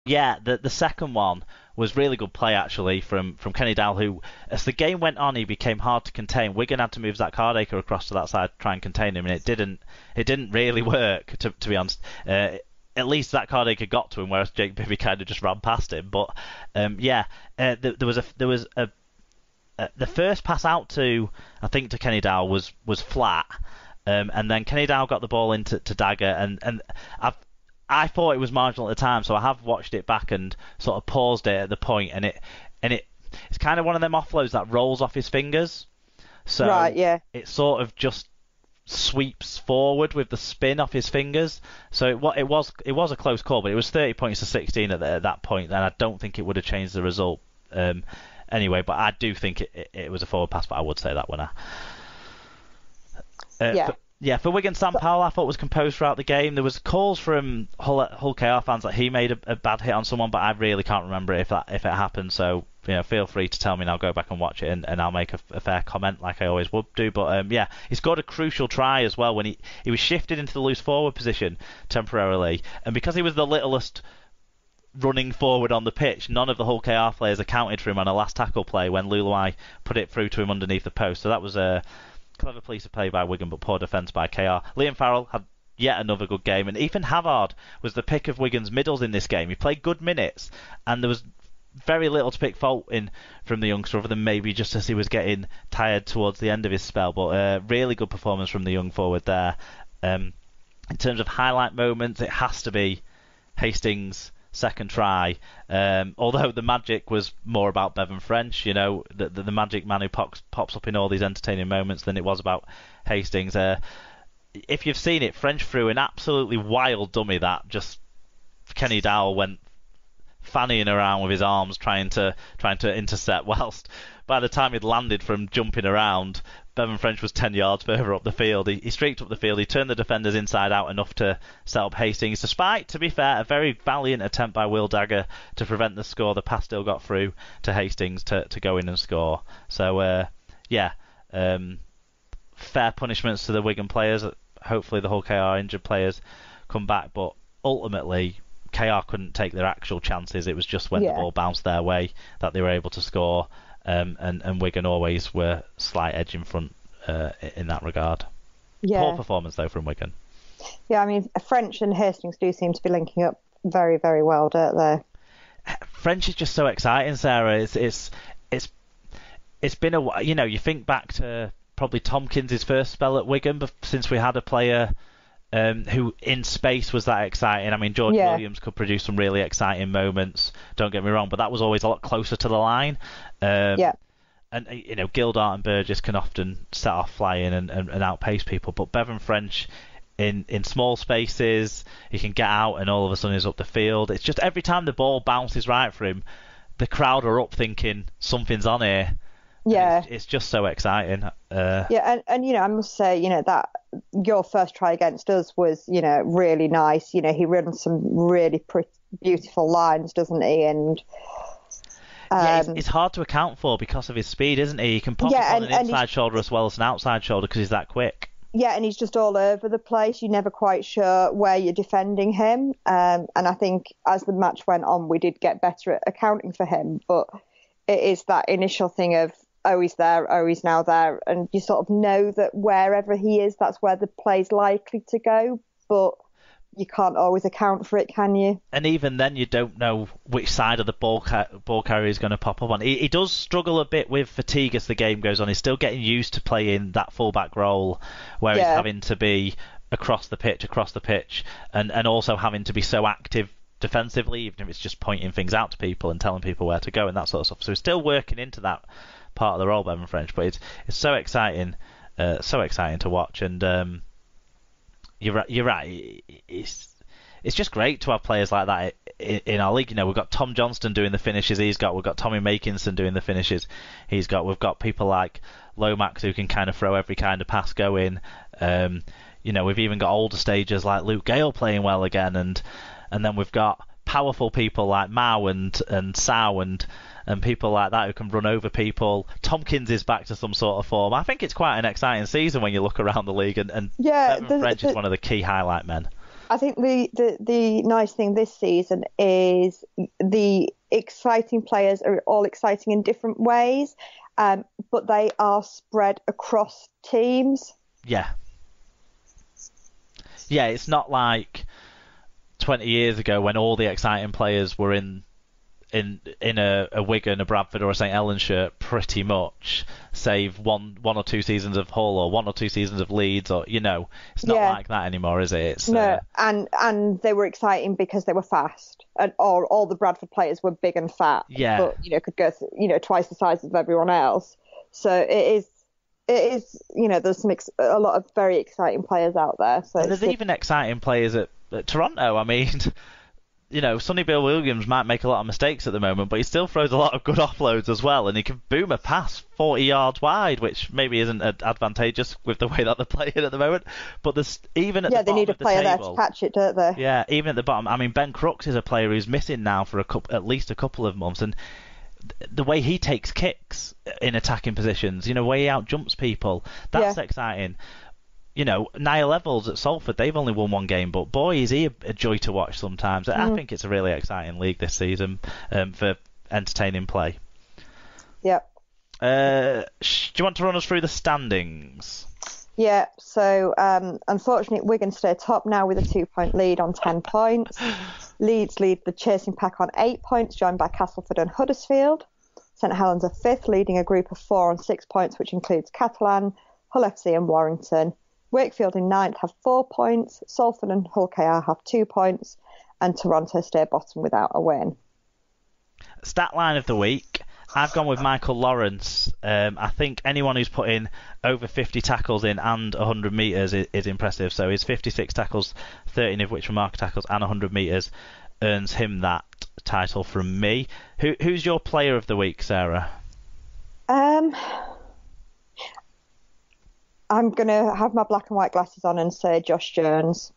Yeah, the second one was really good play actually from Kenny Dow, who, as the game went on, he became hard to contain. Wigan had to move Zach Hardacre across to that side to try and contain him, and it didn't really work, to be honest. At least Zach Hardacre got to him, whereas Jake Bibby kind of just ran past him. But yeah, there was the first pass out to, I think, to Kenny Dow was flat, and then Kenny Dow got the ball into Dagger, and I thought it was marginal at the time, so I have watched it back and sort of paused it at the point, and it's kind of one of them offloads that rolls off his fingers. So Right, yeah. it sort of just sweeps forward with the spin off his fingers. So it was a close call, but it was 30 points to 16 at that point, and I don't think it would have changed the result. Anyway, but I do think it was a forward pass, but I would say that winner. For Wigan, Sam Powell I thought was composed throughout the game. There was calls from Hull KR fans that he made a bad hit on someone, but I really can't remember if it happened. So feel free to tell me, and I'll go back and watch it, and I'll make a fair comment like I always would do. But he scored a crucial try as well when he was shifted into the loose forward position temporarily, and because he was the littlest running forward on the pitch, none of the Hull KR players accounted for him on a last tackle play when Luluai put it through to him underneath the post. So that was a clever piece of play by Wigan, but poor defence by KR. Liam Farrell had yet another good game, and Ethan Havard was the pick of Wigan's middles in this game. He played good minutes, and there was very little to pick fault in from the youngster, other than maybe just as he was getting tired towards the end of his spell. But really good performance from the young forward there. In terms of highlight moments, it has to be Hastings' second try, although the magic was more about Bevan French, the magic man who pops up in all these entertaining moments, than it was about Hastings. If you've seen it, French threw an absolutely wild dummy that just Kenny Dowell went fannying around with his arms trying to intercept, whilst by the time he'd landed from jumping around, Bevan French was 10 yards further up the field. He streaked up the field, he turned the defenders inside out enough to set up Hastings, despite, to be fair, a very valiant attempt by Will Dagger to prevent the score. The pass still got through to Hastings to go in and score. So fair punishments to the Wigan players. Hopefully the Hull KR injured players come back, but ultimately KR couldn't take their actual chances. It was just when the ball bounced their way that they were able to score, and Wigan always were slight edge in front in that regard. Poor performance though from Wigan. Yeah, I mean, French and Hastings do seem to be linking up very, very well, don't they? French is just so exciting, Sarah. It's been a, you think back to probably Tompkins' first spell at Wigan, but since we had a player who in space was that exciting. I mean, George Williams could produce some really exciting moments, don't get me wrong, but that was always a lot closer to the line. And Gildart and Burgess can often set off flying and outpace people, but Bevan French in small spaces, he can get out and all of a sudden he's up the field. It's just every time the ball bounces right for him, the crowd are up thinking something's on here. Yeah, it's just so exciting. And I must say, that your first try against us was, really nice. He runs some really pretty, beautiful lines, doesn't he? And it's hard to account for because of his speed, isn't he? He can pop up on an inside shoulder as well as an outside shoulder because he's that quick. Yeah, and he's just all over the place. You're never quite sure where you're defending him. And I think as the match went on, we did get better at accounting for him. But it is that initial thing of, oh, he's there, oh, he's now there. And you sort of know that wherever he is, that's where the play's likely to go. But you can't always account for it, can you? And even then, you don't know which side of the ball carrier is going to pop up on. He does struggle a bit with fatigue as the game goes on. He's still getting used to playing that fullback role where he's having to be across the pitch, and also having to be so active defensively, even if it's just pointing things out to people and telling people where to go and that sort of stuff. So he's still working into that part of the role, Bevan French, but it's so exciting to watch. And you're right. It's just great to have players like that in our league. We've got Tom Johnston doing the finishes. We've got Tommy Makinson doing the finishes. We've got people like Lomax who can kind of throw every kind of pass going. We've even got older stagers like Luke Gale playing well again, and then we've got powerful people like Mao and Sow and people like that who can run over people. Tompkins is back to some sort of form. I think it's quite an exciting season when you look around the league, and Bevan French is one of the key highlight men. I think the nice thing this season is the exciting players are all exciting in different ways, but they are spread across teams. Yeah. Yeah, it's not like 20 years ago when all the exciting players were in a Wigan, a Bradford, or a St Helens shirt, pretty much, save one or two seasons of Hull or one or two seasons of Leeds, or it's not like that anymore, is it? No, and they were exciting because they were fast, or all the Bradford players were big and fat. Yeah. But could go twice the size of everyone else. So it is there's a lot of very exciting players out there. So and there's even exciting players at Toronto. I mean. Sonny Bill Williams might make a lot of mistakes at the moment, but he still throws a lot of good offloads as well, and he can boom a pass 40 yards wide, which maybe isn't advantageous with the way that they're playing at the moment. But there's even at the bottom of the table... Yeah, they need a player there to catch it, don't they? Yeah, even at the bottom. I mean, Ben Crooks is a player who's missing now for at least a couple of months, and the way he takes kicks in attacking positions, the way he outjumps people, that's exciting. Niall Evans at Salford, they've only won one game, but boy, is he a joy to watch sometimes. I think it's a really exciting league this season for entertaining play. Yep. Do you want to run us through the standings? Yeah, so unfortunately, Wigan stay top now with a 2-point lead on 10 points. Leeds lead the chasing pack on 8 points, joined by Castleford and Huddersfield. St Helens are 5th, leading a group of 4 on 6 points, which includes Catalan, Hull FC and Warrington. Wakefield in 9th have 4 points, Salford and Hull KR have 2 points, and Toronto stay bottom without a win. Stat line of the week. I've gone with Michael Lawrence. I think anyone who's put in over 50 tackles in and 100 metres is impressive. So his 56 tackles, 13 of which were marker tackles, and 100 metres earns him that title from me. Who's your player of the week, Sarah? I'm going to have my black and white glasses on and say Josh Jones.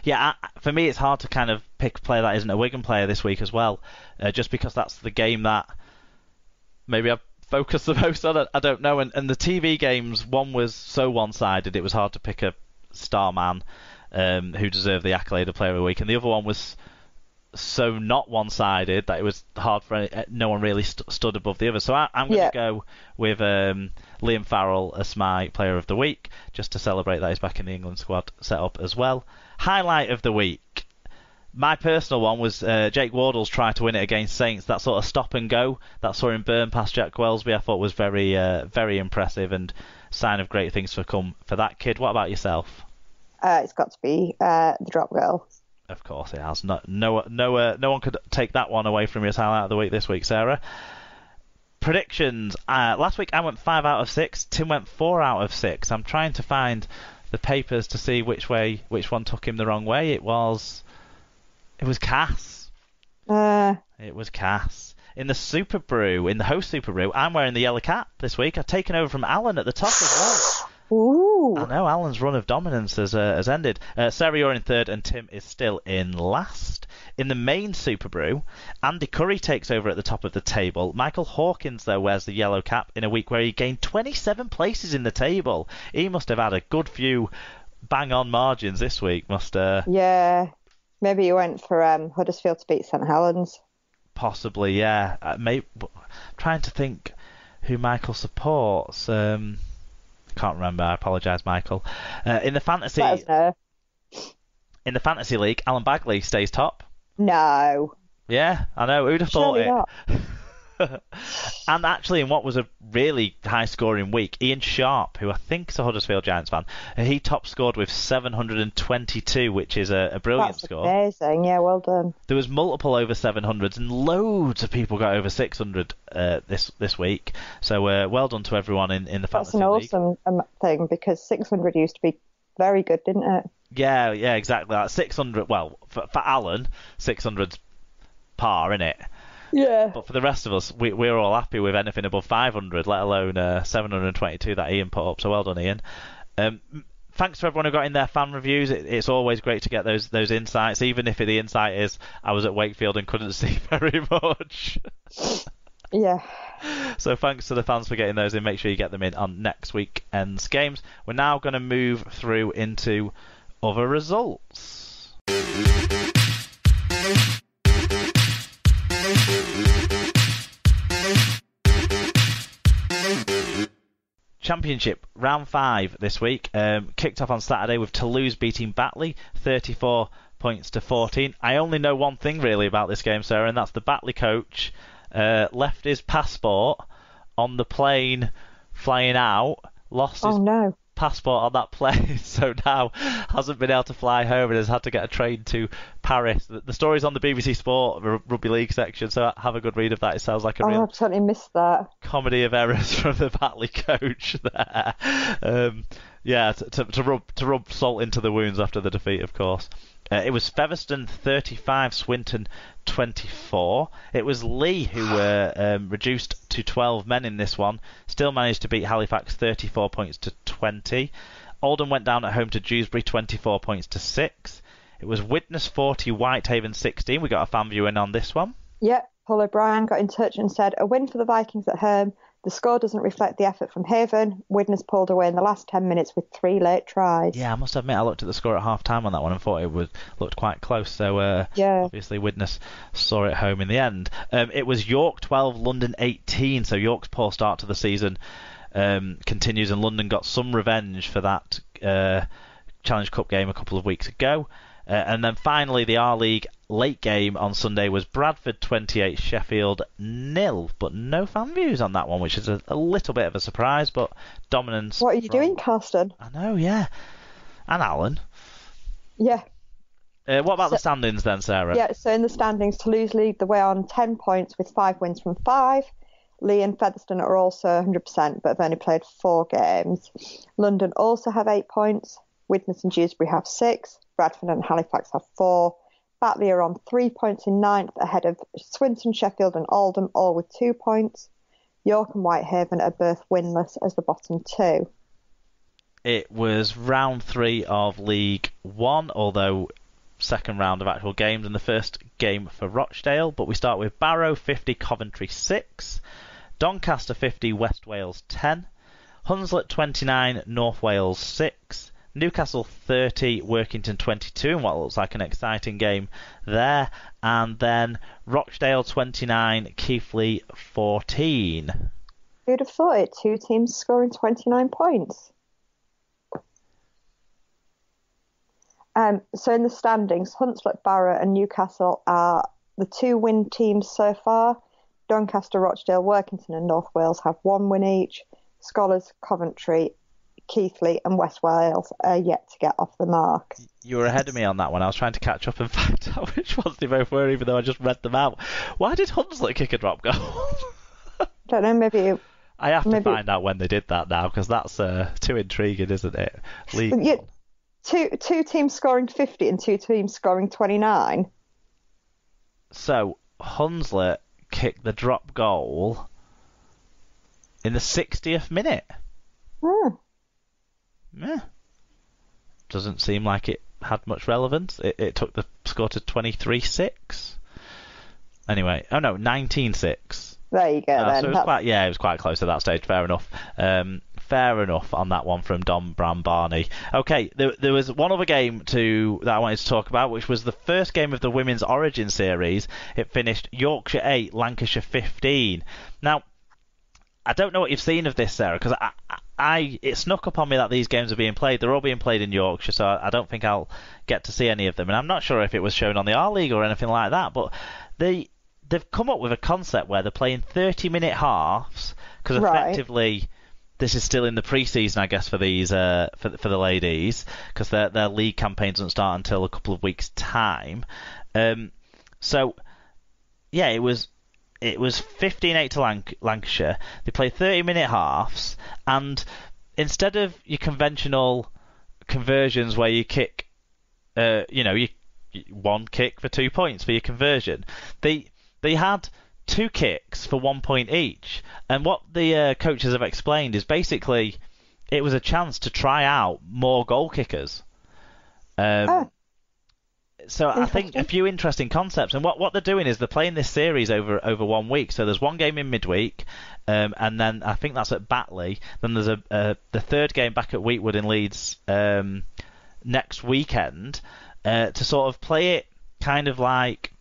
Yeah, for me it's hard to kind of pick a player that isn't a Wigan player this week as well, just because that's the game that maybe I've focused the most on. I don't know, and the TV games, one was so one-sided it was hard to pick a star man who deserved the accolade of player of the week, and the other one was so not one-sided that it was hard for no one really stood above the other. So I'm going to go with Liam Farrell as my player of the week, just to celebrate that he's back in the England squad set up as well. Highlight of the week. My personal one was Jake Wardle's try to win it against Saints. That sort of stop and go that saw him burn past Jack Wellesby, I thought was very very impressive and sign of great things to come for that kid. What about yourself? It's got to be the drop goal. Of course it has. No one could take that one away from you as highlight of the week this week, Sarah. Predictions. Last week I went 5 out of 6. Tim went 4 out of 6. I'm trying to find the papers to see which one took him the wrong way. It was Cass. It was Cass. In the Super Brew, in the host Super Brew, I'm wearing the yellow cap this week. I've taken over from Alan at the top as well. Ooh. I know, Alan's run of dominance has ended. Sarah, you're in 3rd, and Tim is still in last. In the main Super Brew, Andy Curry takes over at the top of the table. Michael Hawkins, though, wears the yellow cap in a week where he gained 27 places in the table. He must have had a good few bang-on margins this week. Yeah, maybe he went for Huddersfield to beat St Helens. Possibly, yeah. Trying to think who Michael supports. Can't remember. I apologise, Michael. In the fantasy league, Alan Bagley stays top. No. Yeah, I know. Who'd have thought it? And actually, in what was a really high-scoring week, Ian Sharp, who I think is a Huddersfield Giants fan, he top scored with 722, which is a brilliant score. That's amazing. Yeah, well done. There was multiple over 700s, and loads of people got over 600 this week. So well done to everyone in the fantasy league. That's an awesome thing, because 600 used to be very good, didn't it? Yeah, exactly. Like 600. Well, for Alan, 600's par, innit? Yeah. But for the rest of us, we're all happy with anything above 500, let alone 722 that Ian put up. So well done, Ian. Thanks to everyone who got in their fan reviews. It's always great to get those insights, even if the insight is I was at Wakefield and couldn't see very much. Yeah. So thanks to the fans for getting those in. Make sure you get them in on next weekend's games. We're now going to move through into other results. Championship round 5 this week kicked off on Saturday with Toulouse beating Batley 34 points to 14. I only know one thing really about this game, Sarah, and that's the Batley coach left his passport on the plane flying out, lost his passport on that plane, so now hasn't been able to fly home and has had to get a train to Paris. The story's on the BBC Sport Rugby League section, so have a good read of that. It sounds like a real I've totally missed that comedy of errors from the Batley coach there. To rub salt into the wounds after the defeat, of course. It was Featherstone 35, Swinton 24. It was Lee who were reduced to 12 men in this one. Still managed to beat Halifax 34 points to 20. Oldham went down at home to Dewsbury 24 points to 6. It was Widnes 40, Whitehaven 16. We got a fan viewing on this one. Yep, Paul O'Brien got in touch and said, a win for the Vikings at home. The score doesn't reflect the effort from Haven. Widnes pulled away in the last 10 minutes with 3 late tries. Yeah, I must admit I looked at the score at half-time on that one and thought it looked quite close. So obviously Widnes saw it home in the end. It was York 12, London 18. So York's poor start to the season continues, and London got some revenge for that Challenge Cup game a couple of weeks ago. And then finally, the R-League late game on Sunday was Bradford 28, Sheffield 0. But no fan views on that one, which is a little bit of a surprise, but dominance. What are you doing, Carsten? I know, yeah. And Alan. Yeah. What about the standings then, Sarah? Yeah, so in the standings, Toulouse lead the way on 10 points with 5 wins from 5. Lee and Featherstone are also 100%, but have only played 4 games. London also have 8 points. Widnes and Dewsbury have 6. Bradford and Halifax have 4. Batley are on 3 points in 9th, ahead of Swinton, Sheffield and Oldham, all with 2 points. York and Whitehaven are both winless as the bottom 2. It was round 3 of League 1, although second round of actual games, and the first game for Rochdale. But we start with Barrow 50, Coventry 6. Doncaster 50, West Wales 10. Hunslet 29, North Wales 6. Newcastle 30, Workington 22, in what looks like an exciting game there. And then Rochdale 29, Keighley 14. Who'd have thought it? 2 teams scoring 29 points. So in the standings, Hunslet, Barrow and Newcastle are the 2 win teams so far. Doncaster, Rochdale, Workington and North Wales have 1 win each. Scholars, Coventry, Keighley and West Wales are yet to get off the mark. You were ahead of me on that one. I was trying to catch up and find out which ones they both were, even though I just read them out. Why did Hunslet kick a drop goal? Don't know, maybe... I have to find out when they did that now, because that's too intriguing, isn't it? Yeah, two teams scoring 50 and 2 teams scoring 29. So, Hunslet kicked the drop goal in the 60th minute. Yeah. Doesn't seem like it had much relevance. It took the score to 23-6. Anyway, 19-6. There you go then. So it was quite close at that stage. Fair enough. Fair enough on that one from Don Barney. Okay, there was one other game that I wanted to talk about, which was the first game of the Women's Origin Series. It finished Yorkshire 8, Lancashire 15. Now, I don't know what you've seen of this, Sarah, because it snuck up on me that these games are being played. They're all being played in Yorkshire, so I don't think I'll get to see any of them. And I'm not sure if it was shown on the R-League or anything like that, but they've come up with a concept where they're playing 30-minute halves, because effectively this is still in the pre-season, I guess, for these for the ladies, because their league campaign doesn't start until a couple of weeks' time. So, yeah, it was 15-8 to Lancashire. They play 30-minute halves, and instead of your conventional conversions where you kick, one kick for 2 points for your conversion, they had 2 kicks for 1 point each. And what the coaches have explained is basically it was a chance to try out more goal kickers. So I think a few interesting concepts, and what they're doing is they're playing this series over 1 week. So there's one game in midweek, and then I think that's at Batley. Then there's the third game back at Wheatwood in Leeds next weekend to sort of play it kind of like